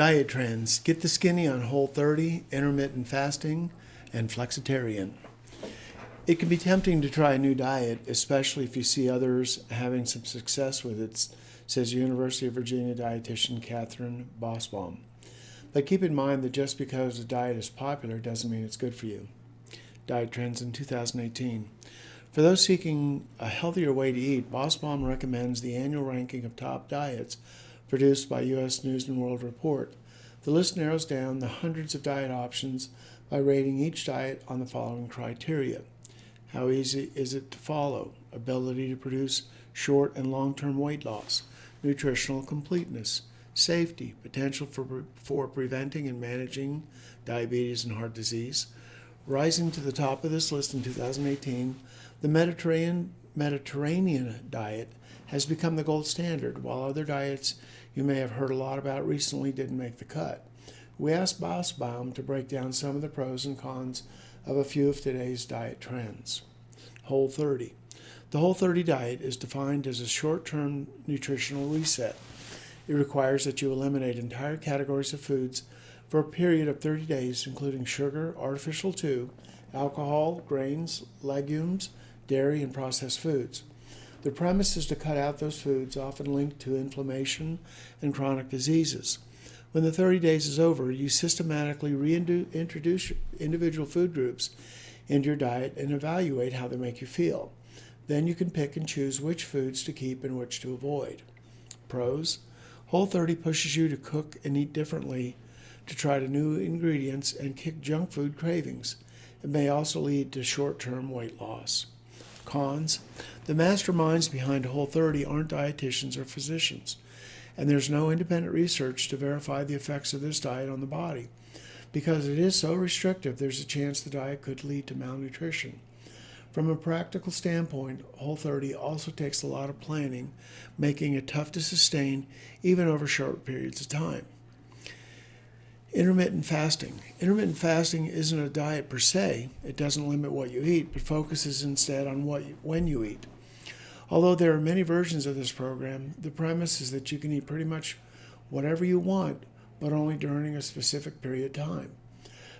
Diet trends. Get the skinny on Whole30, intermittent fasting, and flexitarian. It can be tempting to try a new diet, especially if you see others having some success with it, says University of Virginia dietitian Catherine Bosbaum. But keep in mind that just because a diet is popular doesn't mean it's good for you. Diet trends in 2018. For those seeking a healthier way to eat, Bosbaum recommends the annual ranking of top diets produced by U.S. News & World Report. The list narrows down the hundreds of diet options by rating each diet on the following criteria. How easy is it to follow? Ability to produce short and long-term weight loss, nutritional completeness, safety, potential for preventing and managing diabetes and heart disease. Rising to the top of this list in 2018, the Mediterranean diet has become the gold standard, while other diets you may have heard a lot about recently didn't make the cut. We asked Bosbaum to break down some of the pros and cons of a few of today's diet trends. Whole30. The Whole30 diet is defined as a short-term nutritional reset. It requires that you eliminate entire categories of foods for a period of 30 days, including sugar, artificial too, alcohol, grains, legumes, dairy, and processed foods. The premise is to cut out those foods often linked to inflammation and chronic diseases. When the 30 days is over, you systematically reintroduce individual food groups into your diet and evaluate how they make you feel. Then you can pick and choose which foods to keep and which to avoid. Pros: Whole30 pushes you to cook and eat differently, to try new ingredients and kick junk food cravings. It may also lead to short-term weight loss. Cons: the masterminds behind Whole30 aren't dietitians or physicians, and there's no independent research to verify the effects of this diet on the body. Because it is so restrictive, there's a chance the diet could lead to malnutrition. From a practical standpoint, Whole30 also takes a lot of planning, making it tough to sustain even over short periods of time. Intermittent fasting. Intermittent fasting isn't a diet per se. It doesn't limit what you eat, but focuses instead on when you eat. Although there are many versions of this program, the premise is that you can eat pretty much whatever you want, but only during a specific period of time.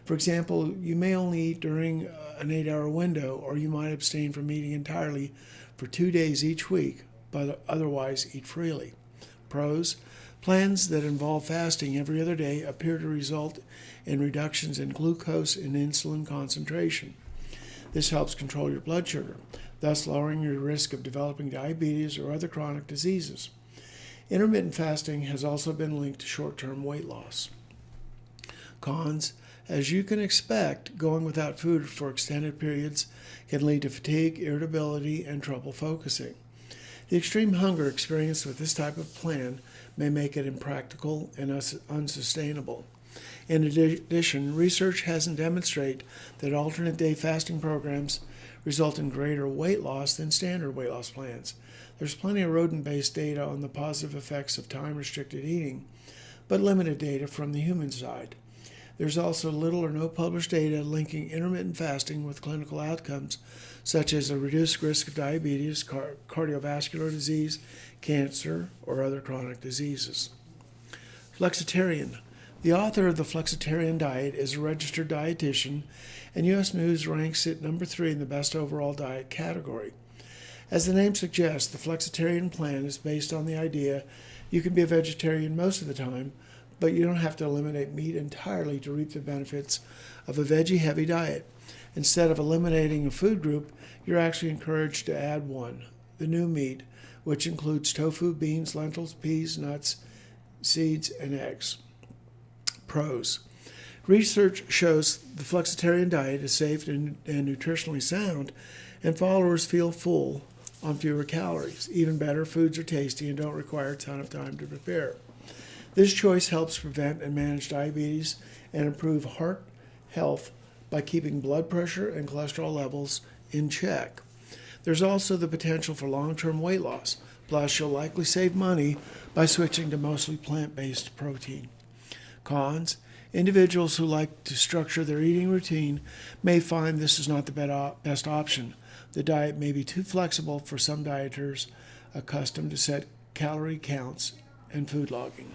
For example, you may only eat during an 8-hour window, or you might abstain from eating entirely for 2 days each week, but otherwise eat freely. Pros: plans that involve fasting every other day appear to result in reductions in glucose and insulin concentration. This helps control your blood sugar, thus lowering your risk of developing diabetes or other chronic diseases. Intermittent fasting has also been linked to short-term weight loss. Cons: as you can expect, going without food for extended periods can lead to fatigue, irritability, and trouble focusing. The extreme hunger experienced with this type of plan may make it impractical and unsustainable. In addition, research hasn't demonstrated that alternate day fasting programs result in greater weight loss than standard weight loss plans. There's plenty of rodent-based data on the positive effects of time-restricted eating, but limited data from the human side. There's also little or no published data linking intermittent fasting with clinical outcomes, such as a reduced risk of diabetes, cardiovascular disease, cancer, or other chronic diseases. Flexitarian. The author of the Flexitarian Diet is a registered dietitian, and U.S. News ranks it number 3 in the best overall diet category. As the name suggests, the Flexitarian plan is based on the idea you can be a vegetarian most of the time, but you don't have to eliminate meat entirely to reap the benefits of a veggie-heavy diet. Instead of eliminating a food group, you're actually encouraged to add one, the new meat, which includes tofu, beans, lentils, peas, nuts, seeds, and eggs. Pros: research shows the flexitarian diet is safe and nutritionally sound, and followers feel full on fewer calories. Even better, foods are tasty and don't require a ton of time to prepare. This choice helps prevent and manage diabetes and improve heart health by keeping blood pressure and cholesterol levels in check. There's also the potential for long-term weight loss, plus you'll likely save money by switching to mostly plant-based protein. Cons: individuals who like to structure their eating routine may find this is not the best option. The diet may be too flexible for some dieters accustomed to set calorie counts and food logging.